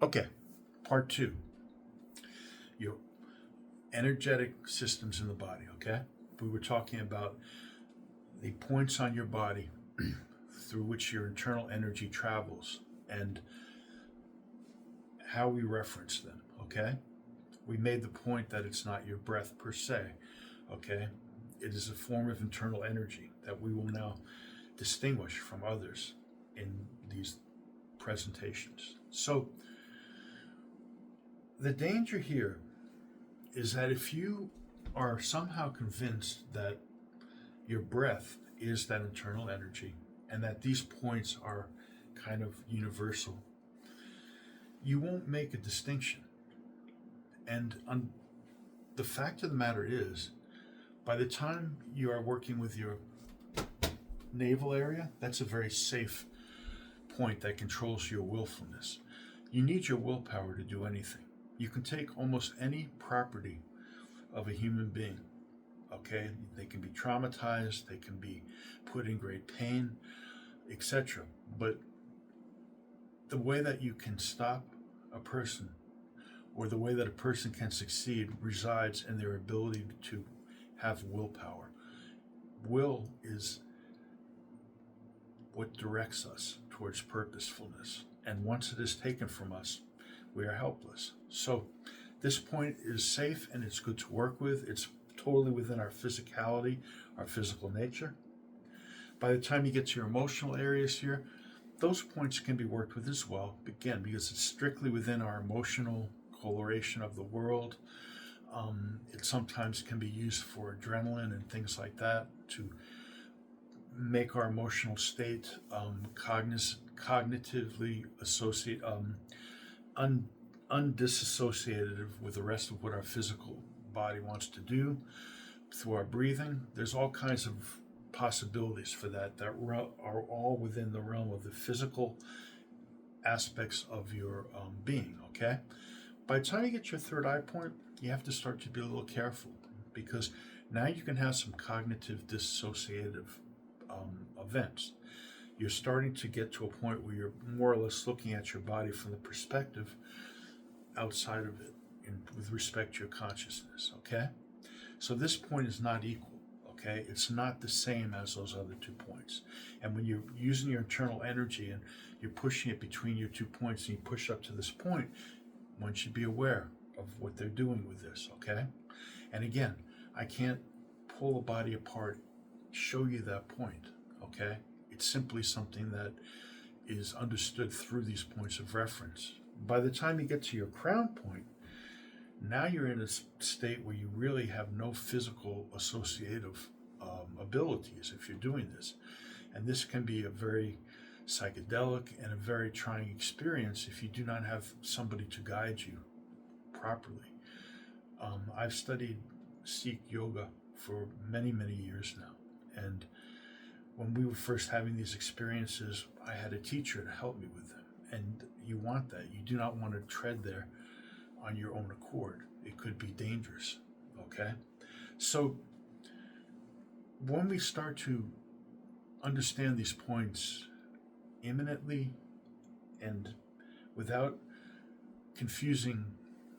Okay, part two, your energetic systems in the body, okay? We were talking about the points on your body through which your internal energy travels and how we reference them, okay? We made the point that it's not your breath per se, okay? It is a form of internal energy that we will now distinguish from others in these presentations. So, the danger here is that if you are somehow convinced that your breath is that internal energy and that these points are kind of universal, you won't make a distinction. And the fact of the matter is, by the time you are working with your navel area, that's a very safe point that controls your willfulness. You need your willpower to do anything. You can take almost any property of a human being, okay? They can be traumatized, they can be put in great pain, etc. But the way that you can stop a person or the way that a person can succeed resides in their ability to have willpower. Will is what directs us towards purposefulness. And once it is taken from us, we are helpless. So this point is safe and it's good to work with. It's totally within our physicality, our physical nature. By the time you get to your emotional areas here, those points can be worked with as well, again, because it's strictly within our emotional coloration of the world. It sometimes can be used for adrenaline and things like that to make our emotional state cognitively associate, undisassociated with the rest of what our physical body wants to do through our breathing. There's all kinds of possibilities for that are all within the realm of the physical aspects of your being, okay? By the time you get your third eye point, you have to start to be a little careful because now you can have some cognitive dissociative events. You're starting to get to a point where you're more or less looking at your body from the perspective outside of it with respect to your consciousness, okay? So this point is not equal, okay? It's not the same as those other 2 points. And when you're using your internal energy and you're pushing it between your 2 points and you push up to this point, one should be aware of what they're doing with this, okay? And again, I can't pull a body apart, show you that point, okay? It's simply something that is understood through these points of reference. By the time you get to your crown point, now you're in a state where you really have no physical associative abilities if you're doing this. And this can be a very psychedelic and a very trying experience if you do not have somebody to guide you properly. I've studied Sikh yoga for many, many years now. And when we were first having these experiences, I had a teacher to help me with them. And you want that. You do not want to tread there on your own accord. It could be dangerous, okay? So when we start to understand these points imminently and without confusing,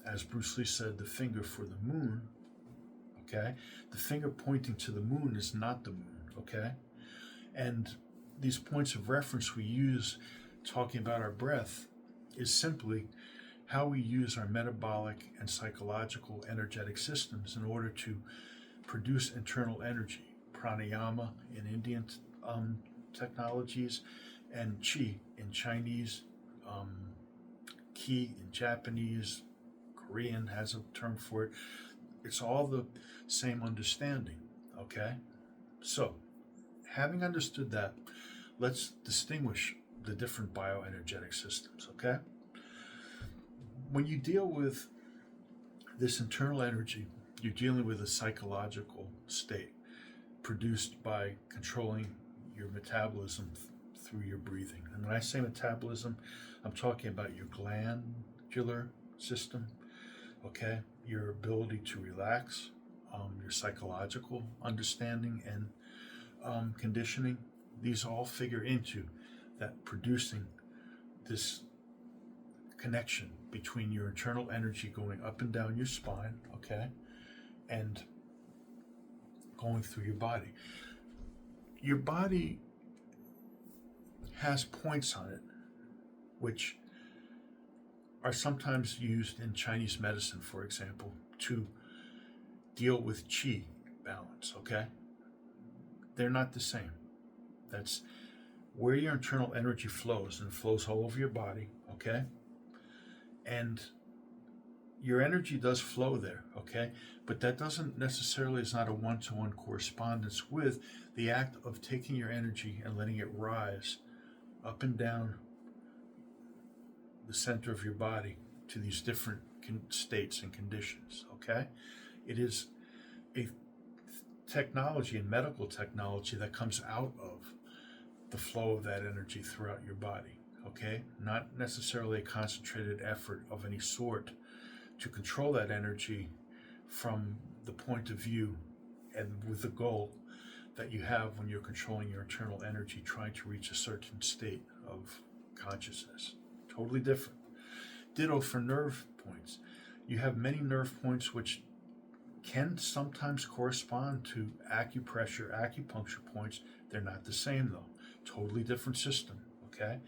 as Bruce Lee said, the finger for the moon, okay? The finger pointing to the moon is not the moon, okay? And these points of reference we use talking about our breath is simply how we use our metabolic and psychological energetic systems in order to produce internal energy. Pranayama in Indian technologies and Qi in Chinese, Ki in Japanese, Korean has a term for it. It's all the same understanding, okay? So, having understood that, let's distinguish the different bioenergetic systems, okay? When you deal with this internal energy, you're dealing with a psychological state produced by controlling your metabolism through your breathing. And when I say metabolism, I'm talking about your glandular system, okay? Your ability to relax, your psychological understanding and conditioning. These all figure into that producing this connection between your internal energy going up and down your spine, okay, and going through your body. Your body has points on it, which are sometimes used in Chinese medicine, for example, to deal with qi balance, okay? They're not the same. That's where your internal energy flows, and it flows all over your body, okay? And your energy does flow there, okay? But that doesn't necessarily is not a one-to-one correspondence with the act of taking your energy and letting it rise up and down the center of your body to these different states and conditions, okay? It is a technology and medical technology that comes out of the flow of that energy throughout your body, okay? Not necessarily a concentrated effort of any sort to control that energy from the point of view and with the goal that you have when you're controlling your internal energy, trying to reach a certain state of consciousness. Totally different. Ditto for nerve points. You have many nerve points which can sometimes correspond to acupressure, acupuncture points. They're not the same though. Totally different system, okay?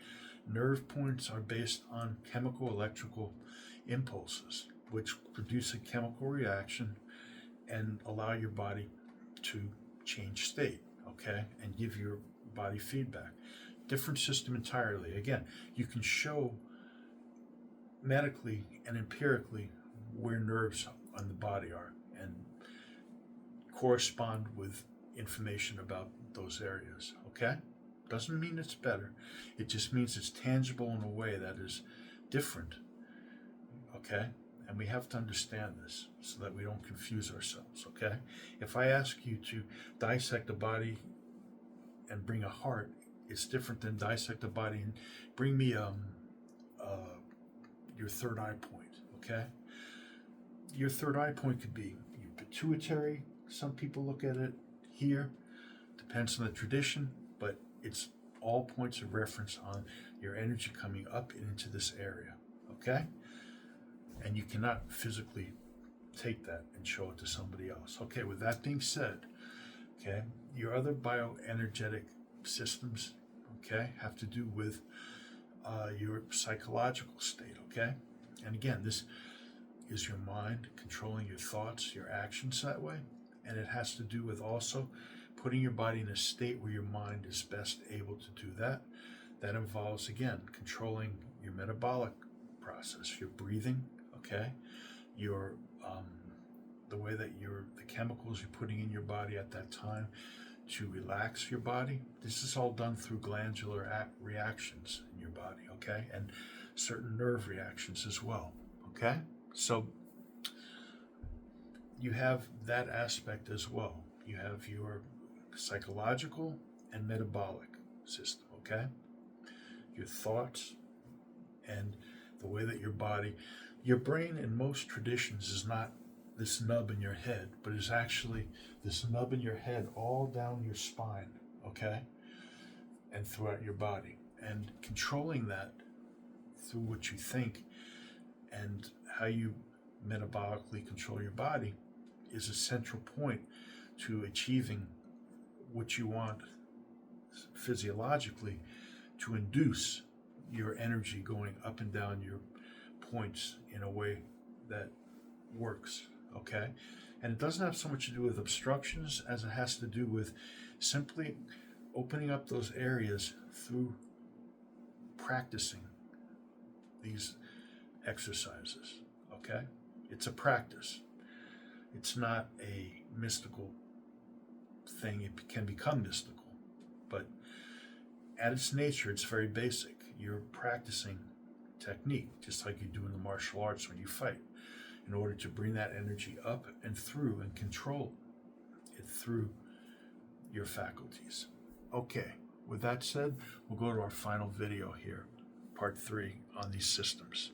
Nerve points are based on chemical electrical impulses, which produce a chemical reaction and allow your body to change state, okay? And give your body feedback. Different system entirely. Again, you can show medically and empirically where nerves on the body are and correspond with information about those areas, okay? Doesn't mean it's better. It just means it's tangible in a way that is different, okay? And we have to understand this so that we don't confuse ourselves, okay? If I ask you to dissect a body and bring a heart, it's different than dissect a body and bring me your third eye point, okay? Your third eye point could be your pituitary. Some people look at it here. Depends on the tradition, but it's all points of reference on your energy coming up and into this area, okay? And you cannot physically take that and show it to somebody else. Okay, with that being said, okay, your other bioenergetic systems, okay, have to do with your psychological state, okay? And again, this is your mind controlling your thoughts, your actions that way, and it has to do with also putting your body in a state where your mind is best able to do that. That involves, again, controlling your metabolic process, your breathing, okay, your the way that the chemicals you're putting in your body at that time to relax your body. This is all done through glandular reactions in your body, okay, and certain nerve reactions as well, okay. So you have that aspect as well. You have your psychological and metabolic system, okay, your thoughts and the way that your brain in most traditions is not this nub in your head, but is actually this nub in your head all down your spine, okay, and throughout your body. And controlling that through what you think and how you metabolically control your body is a central point to achieving what you want physiologically to induce your energy going up and down your points in a way that works, okay? And it doesn't have so much to do with obstructions as it has to do with simply opening up those areas through practicing these exercises, okay? It's a practice. It's not a mystical thing. It can become mystical, but at its nature, it's very basic. You're practicing technique, just like you do in the martial arts when you fight, in order to bring that energy up and through and control it through your faculties. Okay, with that said, we'll go to our final video here, part 3 on these systems.